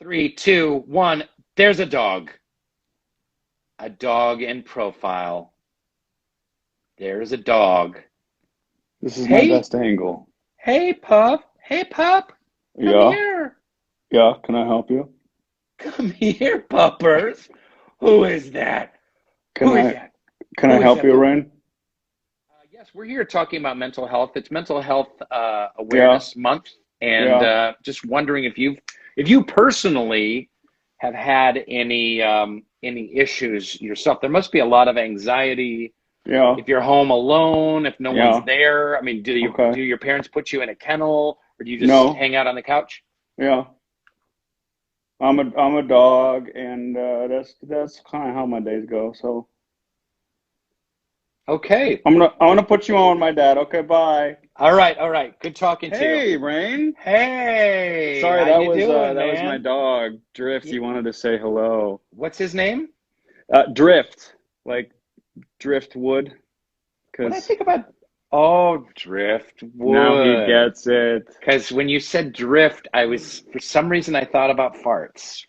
Three, two, one. There's a dog. A dog in profile. There's a dog. This is my Hey, best angle. hey, pup. Hey, pup. Come Yeah, here. yeah, can I help you? Come here, puppers. Who is that? Can Who is I that? can I Who is help that? you, Rainn? Yes, we're here talking about mental health. It's Mental Health Yeah, Awareness Month, and yeah. just wondering if you personally have had any issues yourself. There must be a lot of anxiety Yeah, if you're home alone, if no one's yeah. there. I mean, Okay. do your parents put you in a kennel, or do you just No, hang out on the couch? yeah. I'm a dog, and that's kind of how my days go. So Okay. I'm gonna put you on with my dad. Okay, bye. All right. All right. Good talking to you. Hey, Rainn. Hey, Sorry, how you doing, that was my man? dog, Drift. Y- He wanted to say hello. What's his name? Drift, like driftwood, What I because think about Oh, now he driftwood. gets it. Because when you said drift, for some reason I thought about farts.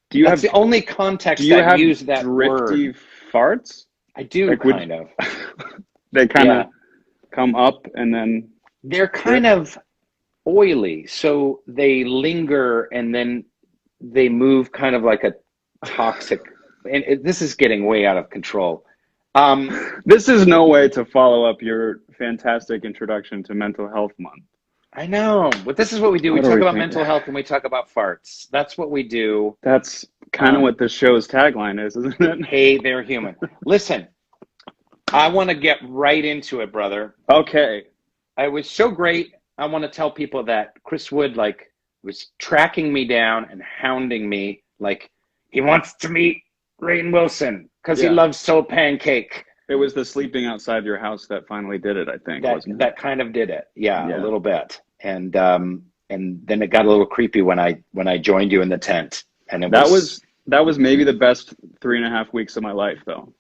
Do you That's have the only do context you I've have used that word. drifty farts? I do Like would kind of. they kind of Yeah. come up and then They're kind drift? of oily, so they linger and then they move kind of like a toxic, and this is getting way out of control. Um, This is no way to follow up your fantastic introduction to Mental Health Month. I know, but this is what we do. We What are talk we about thinking? mental health and we talk about farts. That's what we do. That's kind of Um, what this show's tagline is, isn't it? hey, they're human. Listen, I want to get right into it, brother. Okay. It was so great. I want to tell people that Chris Wood was tracking me down and hounding me like he wants to meet Rainn Wilson because he Yeah. loves Soul Pancake. It was the sleeping outside your house that finally did it, I think, wasn't it? That kind of did it. Yeah, a Yeah. little bit. And then it got a little creepy when I joined you in the tent, and That was maybe the best 3.5 weeks of my life, though.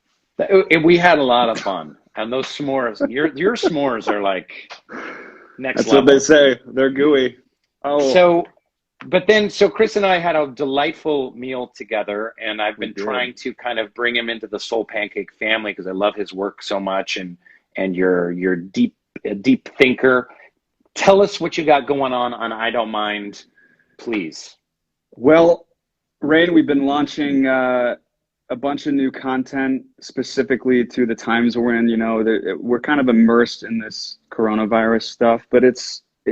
we had a lot of fun. And those s'mores, your s'mores are like next That's what they level. say. They're gooey. Oh, So, so Chris and I had a delightful meal together, and I've we been did. trying to kind of bring him into the Soul Pancake family because I love his work so much, and you're a deep thinker. Tell us what you got going on I Don't Mind, please. Well, Rain, we've been launching a bunch of new content specifically to the times we're in. We're kind of immersed in this coronavirus stuff, but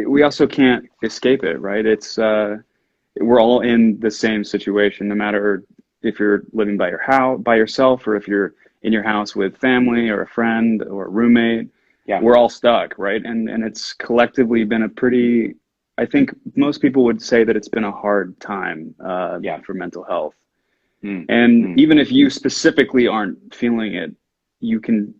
we also can't escape it, right? We're all in the same situation, no matter if you're living by by yourself, or if you're in your house with family or a friend or a roommate. Yeah, We're all stuck, right? And it's collectively been a pretty, I think most people would say that it's been a hard time yeah. for mental health. Mm, And mm, even if you specifically aren't feeling it, you can,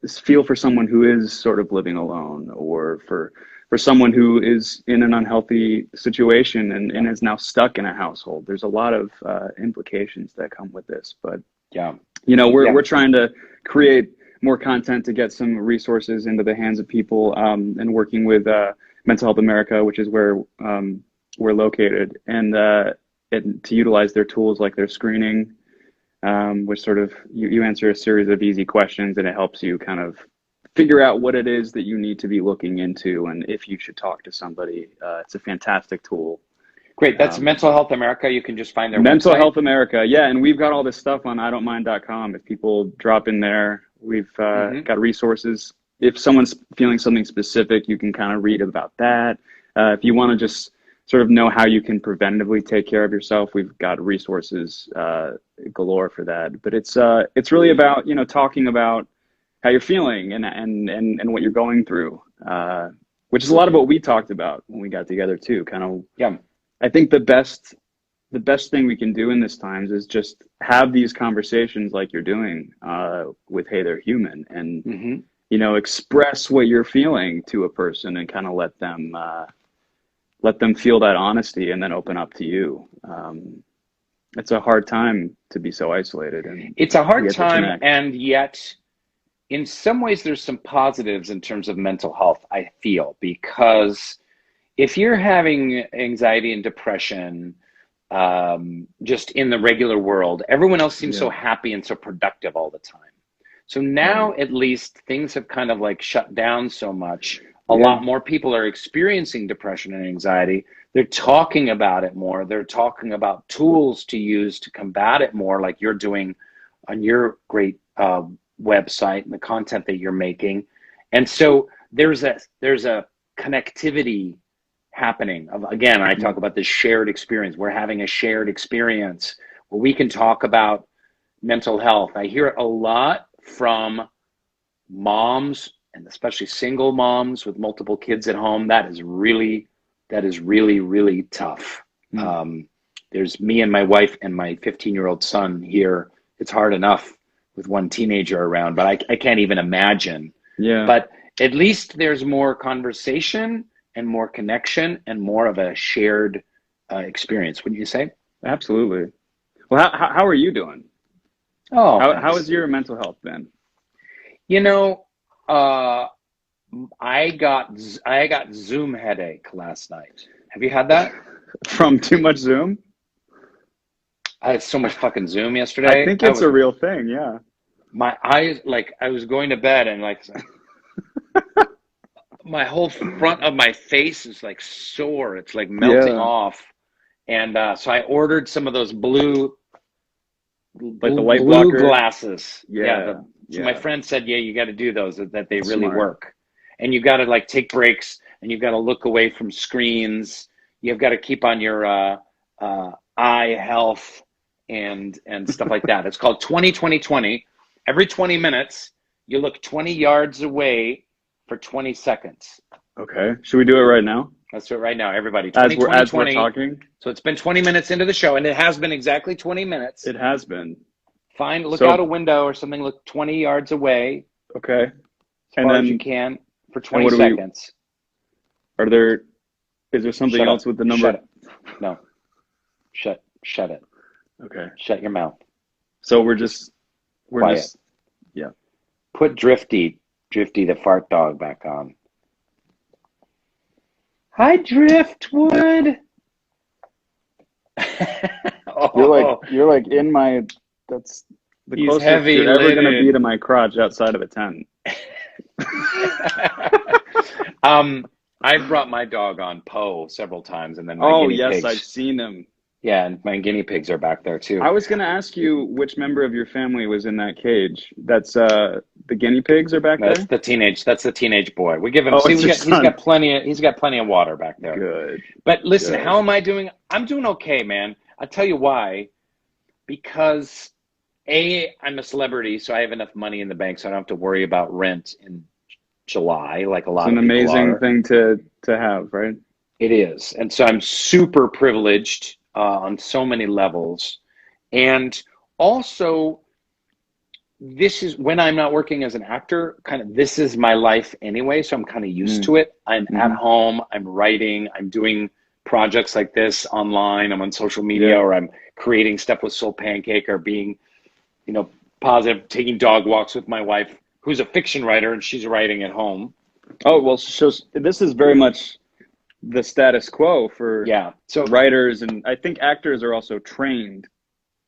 feel for someone who is sort of living alone, or for someone who is in an unhealthy situation yeah, and is now stuck in a household. There's a lot of implications that come with this, but yeah, we're yeah. trying to create more content to get some resources into the hands of people, and working with Mental Health America, which is where we're located, and to utilize their tools like their screening, which sort of you answer a series of easy questions, and it helps you kind of figure out what it is that you need to be looking into and if you should talk to somebody. It's a fantastic tool. Great. That's Um, Mental Health America. You can just find their Mental website. Health America, yeah, and we've got all this stuff on iDon'tMind.com. If people drop in there, we've Hmm. got resources. If someone's feeling something specific, you can kind of read about that. If you want to just sort of know how you can preventatively take care of yourself, we've got resources galore for that. But it's really about talking about how you're feeling and what you're going through, which is a lot of what we talked about when we got together too. Kind of, Yeah. I think the best thing we can do in this times is just have these conversations like you're doing with Hey They're Human, and Hmm. express what you're feeling to a person and kind of let them feel that honesty and then open up to you. It's a hard time to be so isolated, and It's a we hard get to time, connect. and yet, in some ways, there's some positives in terms of mental health, I feel, because if you're having anxiety and depression, just in the regular world, everyone else seems Yeah. so happy and so productive all the time. So Right. now at least things have kind of like shut down so much. A Yeah. lot more people are experiencing depression and anxiety. They're talking about it more. They're talking about tools to use to combat it more, like you're doing on your great website and the content that you're making. And so there's a connectivity happening. Again, I Mhm. talk about this shared experience. We're having a shared experience where we can talk about mental health. I hear it a lot from moms, and especially single moms with multiple kids at home. That is really tough. Mm. Um, there's me and my wife and my 15-year-old son here. It's hard enough with one teenager around, but I can't even imagine. Yeah. But at least there's more conversation and more connection and more of a shared experience, wouldn't you say? Absolutely. Well, how are you doing? Oh, How thanks. has your mental health been? You know, uh, I got Zoom headache last night. Have you had that? From too much Zoom? I had so much fucking Zoom I yesterday. think it's a real thing. Yeah. My eyes, like I was going to bed and like my whole front of my face is like sore. It's like melting Yeah. off. And so I ordered some of those blue Like the light blue blocker. glasses. Yeah, Yeah. so my Yeah. friend said, yeah, you got to do those, that they really Smart. work. And you got to like take breaks and you've got to look away from screens. You've got to keep on your eye health and stuff like that. It's called 20 20 20. Every 20 minutes, you look 20 yards away for 20 seconds. Okay. Should we do it right now? Let's do it right now, everybody. As 20 we're 20 as we're 20. talking? So it's been 20 minutes into the show, and it has been exactly 20 minutes. It has been. Look out So, a window or something, look 20 yards away okay. as And far as you then can for and 20 what do we seconds. are there is there something Shut else up. with the Shut number? it. No. Shut it. Okay. Shut your mouth. So Just we're quiet. just yeah. Put Drifty the fart dog back on. Hi, Driftwood. Oh, You're like in my that's the he's closest heavy you're ever gonna be to lidded. my crotch outside of a tent. I've brought my dog on Poe several times, and then my Oh guinea yes, I've pigs. seen him. Yeah, and my guinea pigs are back there too. I was gonna ask you which member of your family was in that cage. That's the guinea pigs are back That's there? the teenage. That's the teenage boy. We give him. Oh, See, it's your he's son. got plenty of. He's got plenty of water back there. Good, But listen, how good. am I doing? I'm doing okay, man. I'll tell you why. Because I'm a celebrity, so I have enough money in the bank, so I don't have to worry about rent in July, like a It's lot an of people amazing are. thing to have, right? It is, and so I'm super privileged on so many levels, and also this is when I'm not working as an actor, kind of this is my life anyway, so I'm kind of used Mm. to it. I'm at Hmm. home, I'm writing, I'm doing projects like this online, I'm on social media, Yeah. or I'm creating stuff with Soul Pancake, or being, positive, taking dog walks with my wife, who's a fiction writer, and she's writing at home. Oh, well, so this is very much the status quo for Yeah. So writers, and I think actors are also trained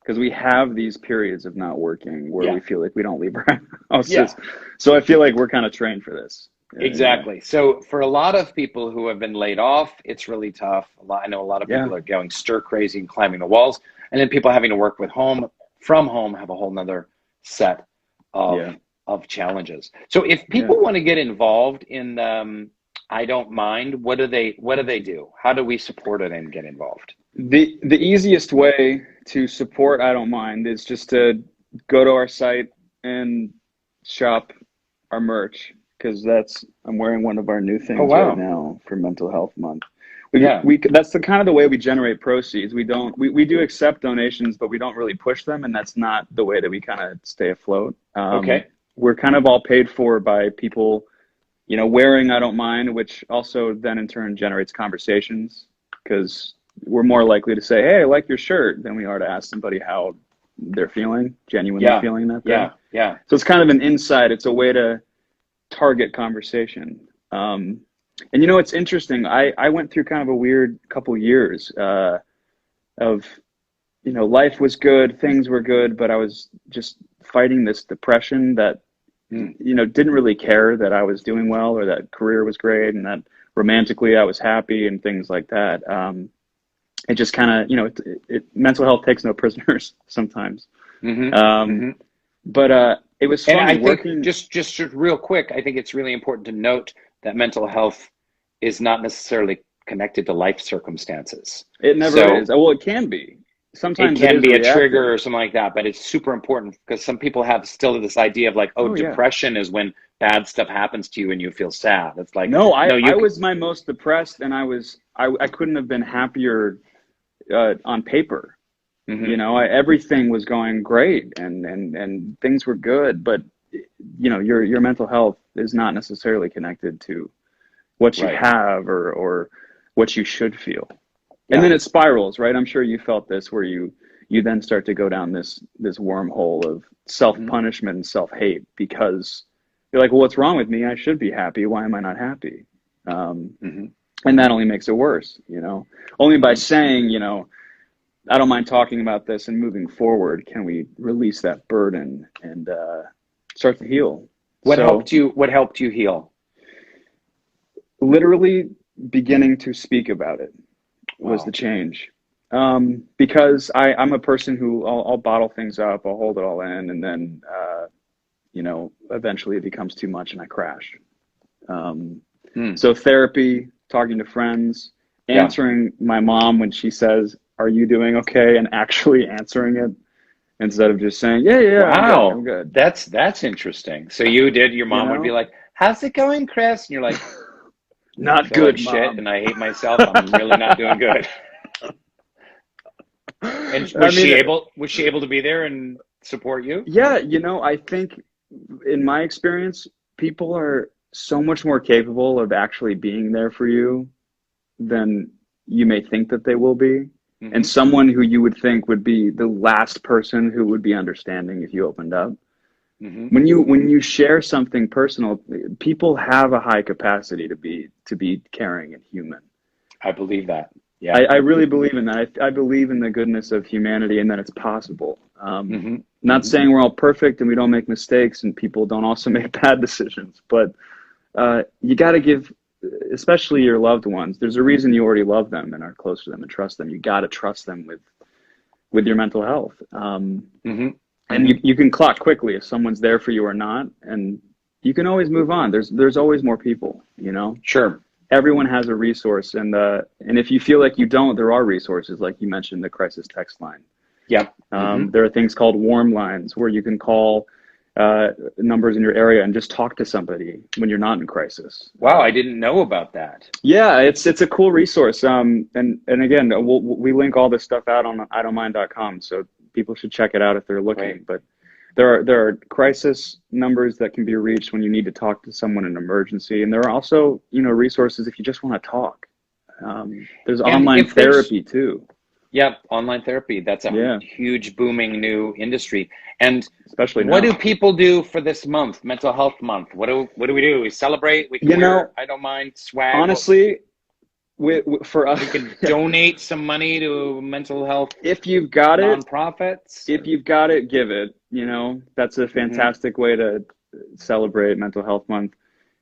because we have these periods of not working where yeah, we feel like we don't leave our yeah, houses. So I feel like we're kind of trained for this. Yeah. exactly. So for a lot of people who have been laid off, it's really tough. I know a lot of Yeah. people are going stir crazy and climbing the walls, and then people having to work from home have a whole nother set of Yeah. challenges. So if Yeah. people want to get involved in I don't mind, what do they do? How do we support it and get involved? The easiest way to support I Don't Mind is just to go to our site and shop our merch because I'm wearing one of our new Oh things right wow. now for Mental Health Month. Yeah. We that's the kind of the way we generate proceeds. We do accept donations, but we don't really push them, and that's not the way that we kind of stay afloat. Okay. We're kind of all paid for by people, wearing I Don't Mind, which also then in turn generates conversations because we're more likely to say, "Hey, I like your shirt," than we are to ask somebody how they're feeling, genuinely Yeah. feeling that day. Yeah. Yeah. So it's kind of an insight. It's a way to target conversation. And it's interesting. I went through kind of a weird couple years of, life was good, things were good, but I was just fighting this depression that, Mm. didn't really care that I was doing well or that career was great and that romantically I was happy and things like that. It just kind of, mental health takes no prisoners sometimes. Mm-hmm. Um, Mm-hmm. but it was And I funny think working. just real quick, I think it's really important to note that mental health is not necessarily connected to life circumstances. It never is. So Well, it can be. it Sometimes it can is be a trigger reactive. or something like that, but it's super important because some people have still this idea of like, oh, Oh yeah. depression is when bad stuff happens to you and you feel sad. It's like, No, no, I was my most depressed, and I couldn't have been happier on paper. mm-hmm, Everything was going great, and things were good, but your mental health is not necessarily connected to what you right. have or what you should feel. And Yeah. then it spirals, right? I'm sure you felt this where you then start to go down this wormhole of Mm-hmm, self-punishment and self-hate because you're like, well, what's wrong with me? I should be happy. Why am I not happy? Um, mm-hmm, and that only makes it worse, only by mm-hmm. saying, I don't mind talking about this and moving forward, can we release that burden and start to heal. So What helped you heal? literally beginning to speak about it was the Wow. change. Because I'm a person who I'll bottle things up, I'll hold it all in, and then eventually it becomes too much and I crash. Um, Hmm. so therapy, talking to friends, Yeah. answering my mom when she says, "Are you doing okay?" and actually answering it instead of just saying, "Yeah, yeah, I'm good, I'm Wow. good." That's interesting. So your You mom would be know, like, how's it going, Chris? And you're like, I not feel like good, shit mom. and I hate myself. I'm really not doing good. And I mean, was she able to be there and support you? yeah, I think in my experience, people are so much more capable of actually being there for you than you may think that they will be. And Mm-hmm. someone who you would think would be the last person who would be understanding if you opened up. Mm-hmm. When you share something personal, people have a high capacity to be caring and human. I believe that. I, Yeah. I really believe in that. I believe in the goodness of humanity and that it's possible. Mm-hmm. Not Mm-hmm. saying we're all perfect and we don't make mistakes and people don't also make bad decisions, but you got to give, especially your loved ones. There's a reason you already love them and are close to them and trust them. You got to trust them with your mental health. Mm-hmm. And Mm-hmm. you can clock quickly if someone's there for you or not, and you can always move on. There's always more people. Sure. Everyone has a resource, and if you feel like you don't, there are resources like you mentioned, the crisis text line. Yeah. Mm-hmm. There are things called warm lines where you can call numbers in your area and just talk to somebody when you're not in crisis. Wow, I didn't know about that. Yeah, it's a cool resource. And again, we link all this stuff out on iDon'tMind.com, so people should check it out if they're Great. looking. But there are crisis numbers that can be reached when you need to talk to someone in an emergency, and there are also resources if you just want to talk. There's And online if there's therapy too. Yeah, online therapy. That's a Yeah, huge booming new industry. And especially what do now. people do for this month, Mental Health Month? What do we do? We celebrate. We can You wear know, I don't mind swag. honestly, for us, We can donate some money to mental health if you've got it, nonprofits. if you've got it, give it. That's a Mm-hmm. fantastic way to celebrate Mental Health Month.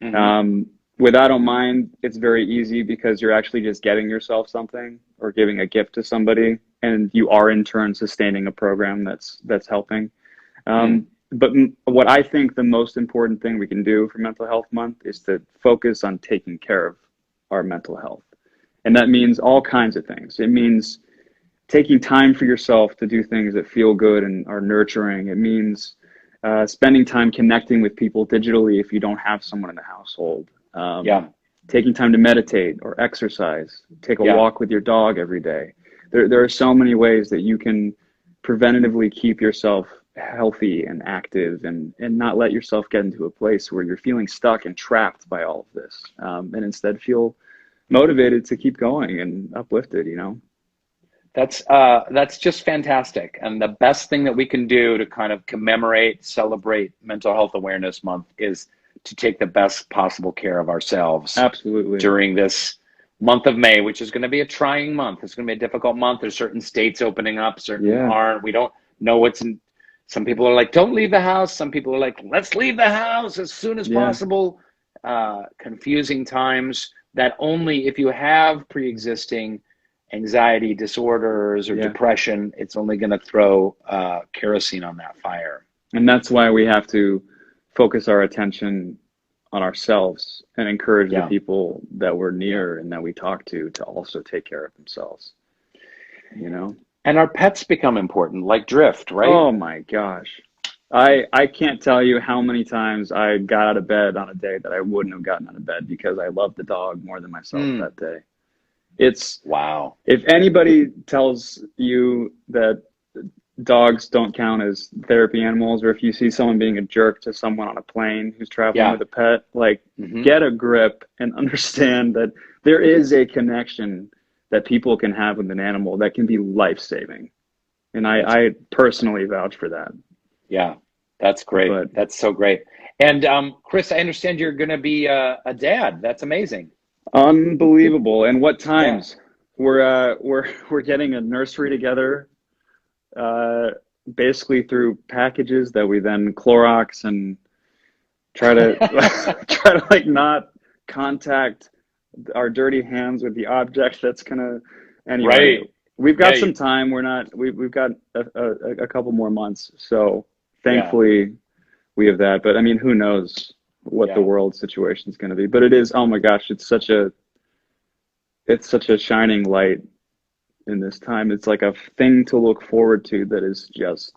Mm-hmm. Um, with I Don't Mind, it's very easy because you're actually just getting yourself something or giving a gift to somebody, and you are in turn sustaining a program that's helping. Mm. But what I think the most important thing we can do for Mental Health Month is to focus on taking care of our mental health. And that means all kinds of things. It means taking time for yourself to do things that feel good and are nurturing. It means spending time connecting with people digitally if you don't have someone in the household. Yeah. Taking time to meditate or exercise, take a Yeah. walk with your dog every day. There are so many ways that you can preventatively keep yourself healthy and active and not let yourself get into a place where you're feeling stuck and trapped by all of this, and instead feel motivated to keep going and uplifted. That's just fantastic. And the best thing that we can do to kind of commemorate, celebrate Mental Health Awareness Month is to take the best possible care of ourselves Absolutely. during this month of May, which is going to be a trying month. It's going to be a difficult month. There's certain states opening up, certain aren't. We don't know what's in. Some people are like, don't leave the house. Some people are like, let's leave the house as soon as possible. Confusing times that only if you have pre-existing anxiety disorders or depression, it's only going to throw kerosene on that fire. And that's why we have to focus our attention on ourselves and encourage the people that we're near and that we talk to also take care of themselves, you know? And our pets become important, like Drift, right? Oh my gosh. I can't tell you how many times I got out of bed on a day that I wouldn't have gotten out of bed because I loved the dog more than myself that day. It's wow. If anybody tells you that dogs don't count as therapy animals, or if you see someone being a jerk to someone on a plane who's traveling with a pet, like get a grip and understand that there is a connection that people can have with an animal that can be life-saving. And I personally vouch for that. Yeah, that's great. That's so great. And Chris, I understand you're going to be a dad. That's amazing. Unbelievable. And what times? We're getting a nursery together, basically through packages that we then Clorox and try to like not contact our dirty hands with the object that's gonna anyway. Right. We've got some time. We've got a couple more months. So thankfully we have that. But I mean, who knows what the world situation is going to be? But it is. Oh my gosh, it's such a shining light in this time. It's like a thing to look forward to that is just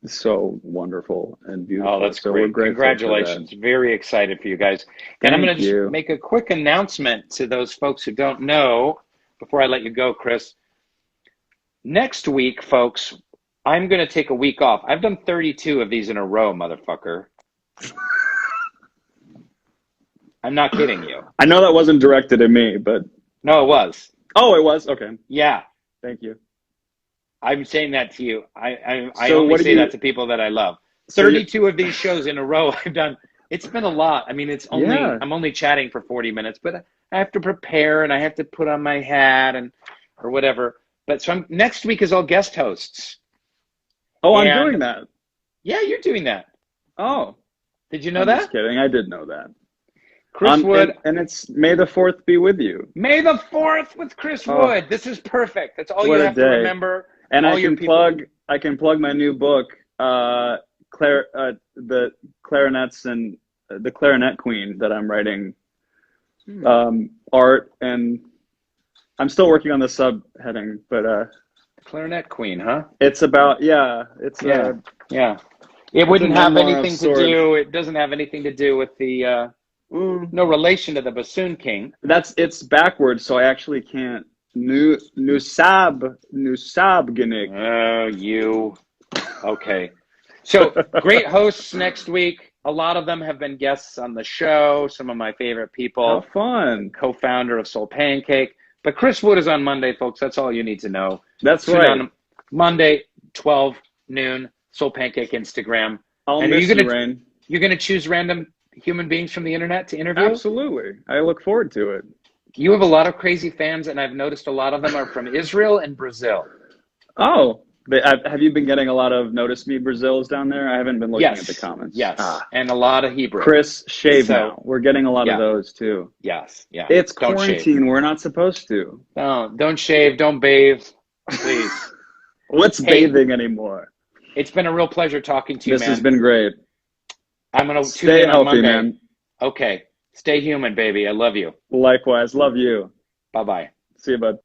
so wonderful and beautiful. Oh, that's great. Congratulations. Very excited for you guys. And I'm going to make a quick announcement to those folks who don't know before I let you go, Chris. Next week, folks, I'm going to take a week off. I've done 32 of these in a row, motherfucker. I'm not kidding you. I know that wasn't directed at me, but... No, it was. Oh, it was? Okay. Yeah. Thank you. I'm saying that to you. I only say that to people that I love. 32 of these shows in a row I've done. It's been a lot. I mean, it's only I'm only chatting for 40 minutes, but I have to prepare and I have to put on my hat or whatever. But so next week is all guest hosts. Oh, I'm doing that. Yeah, you're doing that. Oh. Did you know that? Just kidding. I did know that. Chris Wood. And it's May the 4th be with you. May the 4th with Chris Wood. This is perfect. That's all you have to remember. And I can plug my new book, the clarinets and the clarinet queen that I'm writing. Art, and I'm still working on the subheading, but clarinet queen, huh? It's about It wouldn't have anything to do. It doesn't have anything to do with the no relation to the bassoon king. It's backwards, so I actually can't. Nusab Genick. Oh, you. Okay. So great hosts next week. A lot of them have been guests on the show. Some of my favorite people. How fun. Co-founder of Soul Pancake. But Chris Wood is on Monday, folks. That's all you need to know. That's right. On Monday, 12 noon, Soul Pancake Instagram. I'll miss you, Rainn. You're going to choose random human beings from the internet to interview? Absolutely. I look forward to it. You have a lot of crazy fans, and I've noticed a lot of them are from Israel and Brazil. Oh, have you been getting a lot of Notice Me Brazils down there? I haven't been looking at the comments. Yes, and a lot of Hebrew. Chris, shave now. We're getting a lot of those, too. Yes, yeah. It's quarantine. We're not supposed to. No, don't shave. Don't bathe. Please. What's bathing anymore? It's been a real pleasure talking to you, man. This has been great. I'm going to stay healthy, man. Okay. Stay human, baby. I love you. Likewise. Love you. Bye-bye. See you, bud.